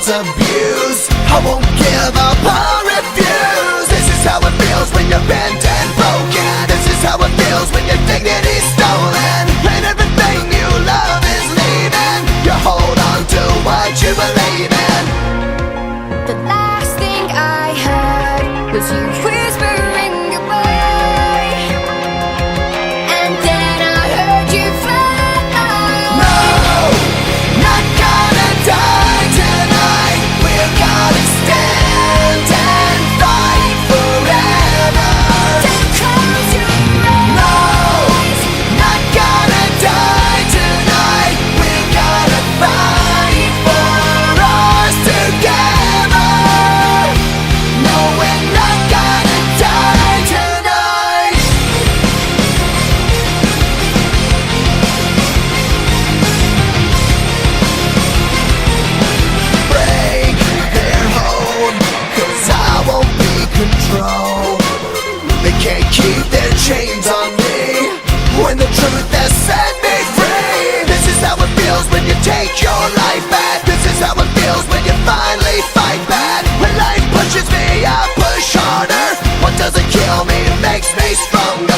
abuse. I won't give up or refuse. This is how it feels when you're bent and broken. This is how it feels when your dignity's stolen and everything you love is leaving. You hold on to what you believe in. The last thing I heard was you whispering goodbye, and then I heard you fly. No, not gonna die tonight. We're gonna stand and fight forever. Don't close your No, eyes. not gonna die tonight. We're gonna fight for us together. No, we're not gonna die tonight. Break their hold, 'cause I won't be controlled. They can't keep their chains on me when the truth has set me free. This is how it feels when you take your life back. This is how it feels when you finally fight back. When life pushes me, I push harder. What doesn't kill me makes me stronger.